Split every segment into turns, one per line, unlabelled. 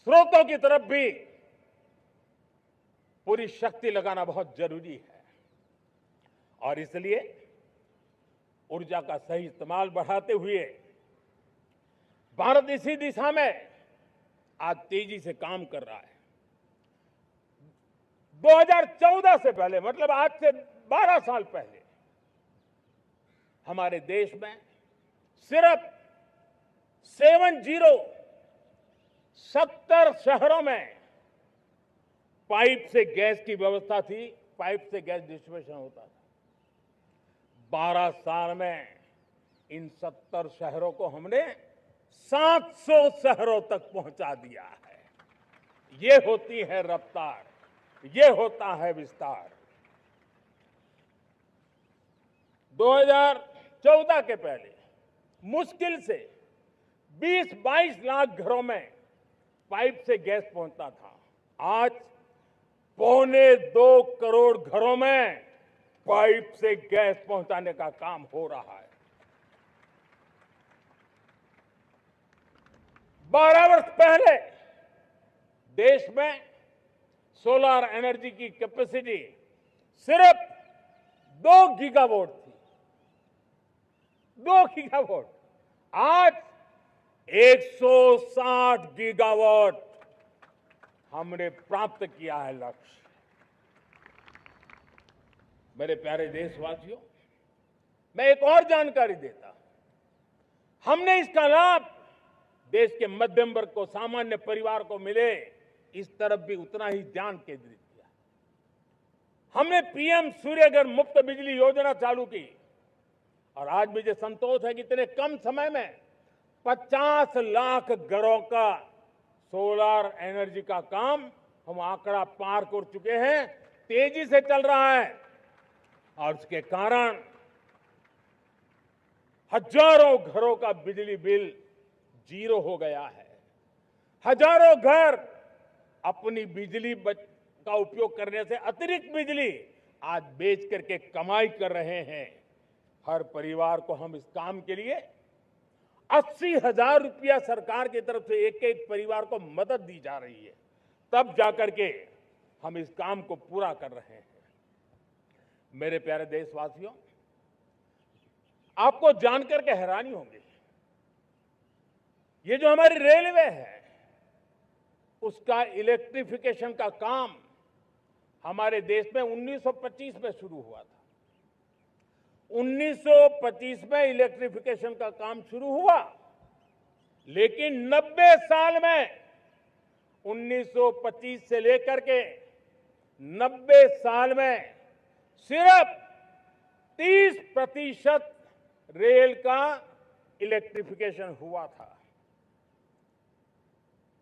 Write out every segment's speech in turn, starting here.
स्रोतों की तरफ भी पूरी शक्ति लगाना बहुत जरूरी है और इसलिए ऊर्जा का सही इस्तेमाल बढ़ाते हुए भारत इसी दिशा में आज तेजी से काम कर रहा है। 2014 से पहले, मतलब आज से 12 साल पहले, हमारे देश में सिर्फ 70 शहरों में पाइप से गैस की व्यवस्था थी, पाइप से गैस डिस्ट्रीब्यूशन होता था। 12 साल में इन 70 शहरों को हमने 700 शहरों तक पहुंचा दिया है। ये होती है रफ्तार, ये होता है विस्तार। 2014 के पहले मुश्किल से 20-22 लाख घरों में पाइप से गैस पहुंचता था। आज 1.25 करोड़ घरों में पाइप से गैस पहुंचाने का काम हो रहा है। 12 वर्ष पहले देश में सोलर एनर्जी की कैपेसिटी सिर्फ 2 गीगावाट थी। 2 गीगावाट, आज 160 गीगावाट हमने प्राप्त किया है लक्ष्य। मेरे प्यारे देशवासियों, मैं एक और जानकारी देता हूं। हमने इसका लाभ देश के मध्यम वर्ग को, सामान्य परिवार को मिले, इस तरफ भी उतना ही ध्यान केंद्रित किया। हमने पीएम सूर्यघर मुफ्त बिजली योजना चालू की और आज मुझे संतोष है कि इतने कम समय में 50 लाख घरों का सोलर एनर्जी का काम हम आंकड़ा पार कर चुके हैं। तेजी से चल रहा है और इसके कारण हजारों घरों का बिजली बिल 0 हो गया है। हजारों घर अपनी बिजली का उपयोग करने से अतिरिक्त बिजली आज बेच करके कमाई कर रहे हैं। हर परिवार को हम इस काम के लिए 80,000 रुपया सरकार की तरफ से एक एक परिवार को मदद दी जा रही है, तब जाकर के हम इस काम को पूरा कर रहे हैं। मेरे प्यारे देशवासियों, आपको जानकर के हैरानी होगी, ये जो हमारी रेलवे है उसका इलेक्ट्रिफिकेशन का काम हमारे देश में 1925 में शुरू हुआ था। 1925 में इलेक्ट्रिफिकेशन का काम शुरू हुआ, लेकिन 90 साल में 1925 से लेकर के 90 साल में सिर्फ 30% रेल का इलेक्ट्रिफिकेशन हुआ था।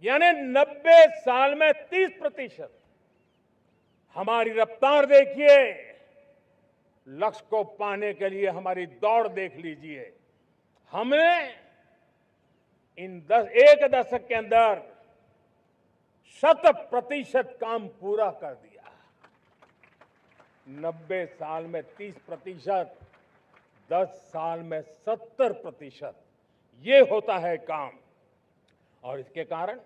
यानी 90 साल में 30%। हमारी रफ्तार देखिए, लक्ष्य को पाने के लिए हमारी दौड़ देख लीजिए। हमने एक दशक के अंदर 100% काम पूरा कर दिया। 90 साल में 30%, 10 साल में 70%, ये होता है काम। और इसके कारण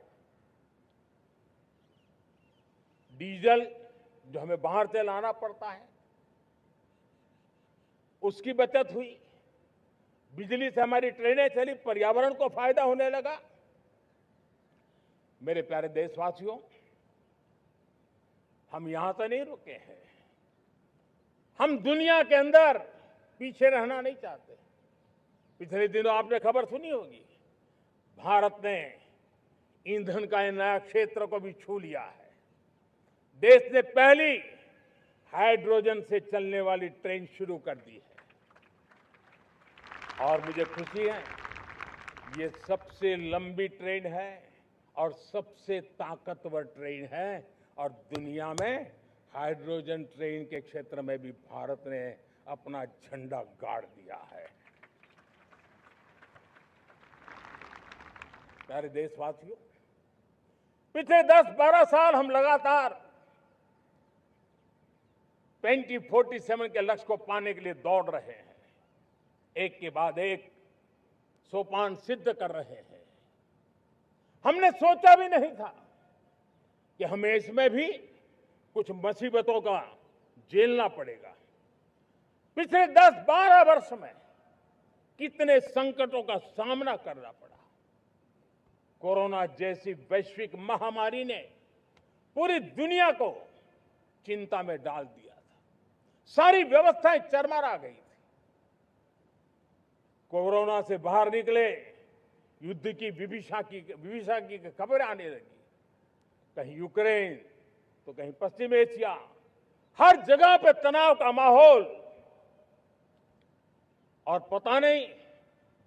डीजल जो हमें बाहर से लाना पड़ता है उसकी बचत हुई, बिजली से हमारी ट्रेनें चली, पर्यावरण को फायदा होने लगा। मेरे प्यारे देशवासियों, हम यहां से नहीं रुके हैं, हम दुनिया के अंदर पीछे रहना नहीं चाहते। पिछले दिनों आपने खबर सुनी होगी, भारत ने ईंधन का नया क्षेत्र को भी छू लिया है। देश ने पहली हाइड्रोजन से चलने वाली ट्रेन शुरू कर दी है और मुझे खुशी है, ये सबसे लंबी ट्रेन है और सबसे ताकतवर ट्रेन है और दुनिया में हाइड्रोजन ट्रेन के क्षेत्र में भी भारत ने अपना झंडा गाड़ दिया है। प्यारे देशवासियों, पिछले 10-12 साल हम लगातार 2047 के लक्ष्य को पाने के लिए दौड़ रहे हैं, एक के बाद एक सोपान सिद्ध कर रहे हैं। हमने सोचा भी नहीं था कि हमें इसमें भी कुछ मुसीबतों का झेलना पड़ेगा। पिछले 10-12 वर्ष में कितने संकटों का सामना करना पड़ा। कोरोना जैसी वैश्विक महामारी ने पूरी दुनिया को चिंता में डाल दिया था। सारी व्यवस्थाएं चरमरा गई थी। कोरोना से बाहर निकले, युद्ध की विभीषा की खबरें आने लगी। कहीं यूक्रेन तो कहीं पश्चिम एशिया, हर जगह पे तनाव का माहौल। और पता नहीं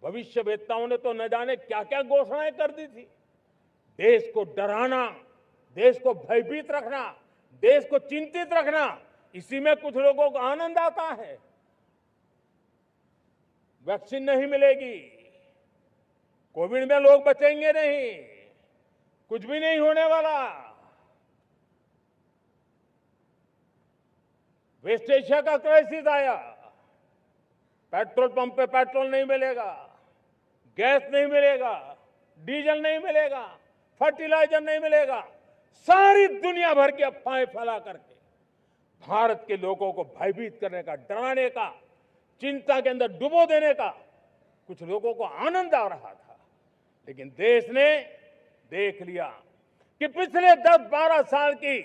भविष्यवेत्ताओं ने तो न जाने क्या क्या घोषणाएं कर दी थी। देश को डराना, देश को भयभीत रखना, देश को चिंतित रखना, इसी में कुछ लोगों को आनंद आता है। वैक्सीन नहीं मिलेगी, कोविड में लोग बचेंगे नहीं, कुछ भी नहीं होने वाला। वेस्ट एशिया का क्राइसिस आया, पेट्रोल पंप पे पेट्रोल नहीं मिलेगा, गैस नहीं मिलेगा, डीजल नहीं मिलेगा, फर्टिलाइजर नहीं मिलेगा। सारी दुनिया भर की अफवाहें फैला करके भारत के लोगों को भयभीत करने का, डराने का, चिंता के अंदर डुबो देने का कुछ लोगों को आनंद आ रहा था। लेकिन देश ने देख लिया कि पिछले 10-12 साल की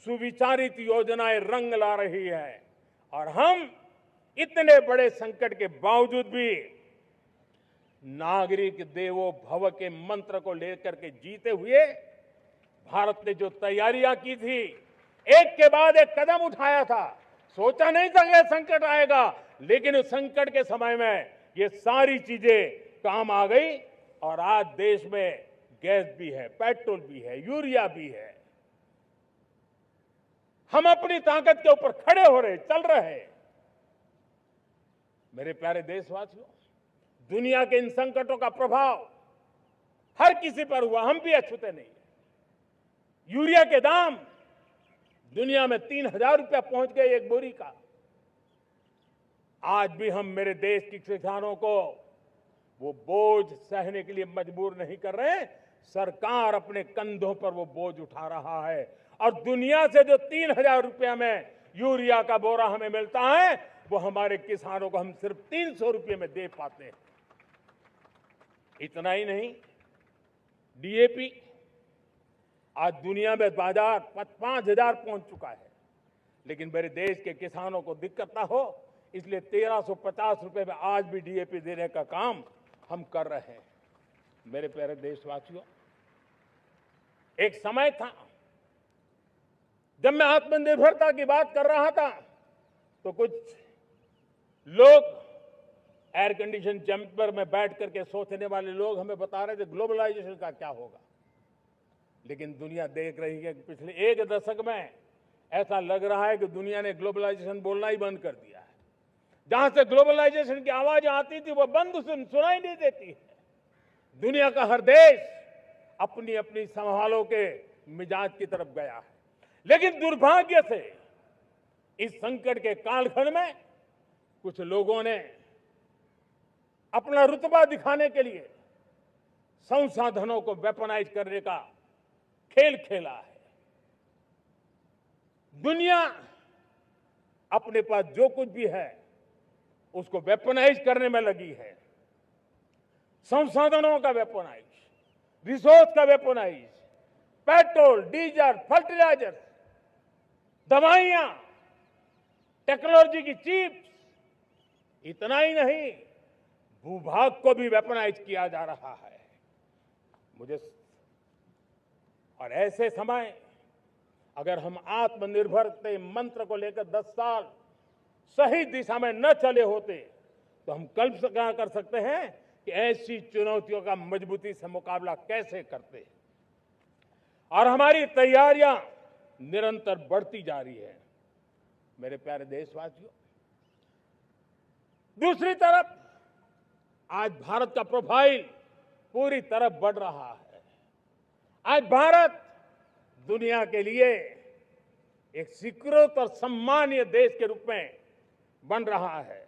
सुविचारित योजनाएं रंग ला रही है और हम इतने बड़े संकट के बावजूद भी नागरिक देवो भव के मंत्र को लेकर के जीते हुए भारत ने जो तैयारियां की थी, एक के बाद एक कदम उठाया था। सोचा नहीं था कि संकट आएगा, लेकिन उस संकट के समय में ये सारी चीजें काम आ गई और आज देश में गैस भी है, पेट्रोल भी है, यूरिया भी है। हम अपनी ताकत के ऊपर खड़े हो रहे, चल रहे। मेरे प्यारे देशवासियों, दुनिया के इन संकटों का प्रभाव हर किसी पर हुआ, हम भी अछूते नहीं। यूरिया के दाम दुनिया में 3,000 रुपया पहुंच गए एक बोरी का। आज भी हम मेरे देश के किसानों को वो बोझ सहने के लिए मजबूर नहीं कर रहे हैं। सरकार अपने कंधों पर वो बोझ उठा रहा है और दुनिया से जो 3,000 रुपया में यूरिया का बोरा हमें मिलता है, वो हमारे किसानों को हम सिर्फ 300 रुपये में दे पाते हैं। इतना ही नहीं, डीएपी आज दुनिया में बाजार 5,000 पहुंच चुका है, लेकिन मेरे देश के किसानों को दिक्कत ना हो, इसलिए 1,350 रुपये में आज भी डीएपी देने का काम हम कर रहे हैं। मेरे प्यारे देशवासियों, एक समय था जब मैं आत्मनिर्भरता की बात कर रहा था तो कुछ लोग, एयर कंडीशन चैम्बर में बैठ करके सोचने वाले लोग हमें बता रहे थे ग्लोबलाइजेशन का क्या होगा। लेकिन दुनिया देख रही है कि पिछले एक दशक में ऐसा लग रहा है कि दुनिया ने ग्लोबलाइजेशन बोलना ही बंद कर दिया है। जहां से ग्लोबलाइजेशन की आवाज आती थी वो बंद सुनाई नहीं देती है। दुनिया का हर देश अपनी अपनी संभालों के मिजाज की तरफ गया है। लेकिन दुर्भाग्य से इस संकट के कालखंड में कुछ लोगों ने अपना रुतबा दिखाने के लिए संसाधनों को वेपनाइज करने का खेल खेला है। दुनिया अपने पास जो कुछ भी है उसको वेपनाइज करने में लगी है। संसाधनों का वेपनाइज, रिसोर्स का वेपनाइज, पेट्रोल, डीजल, फर्टिलाइजर, दवाइयां, टेक्नोलॉजी की चिप्स, इतना ही नहीं, भूभाग को भी वेपनाइज किया जा रहा है। और ऐसे समय अगर हम आत्मनिर्भर के मंत्र को लेकर 10 साल सही दिशा में न चले होते तो हम कल्पना कर सकते हैं कि ऐसी चुनौतियों का मजबूती से मुकाबला कैसे करते हैं। और हमारी तैयारियां निरंतर बढ़ती जा रही है। मेरे प्यारे देशवासियों, दूसरी तरफ आज भारत का प्रोफाइल पूरी तरफ बढ़ रहा है। आज भारत दुनिया के लिए एक स्वीकृत और सम्मानीय देश के रूप में बन रहा है।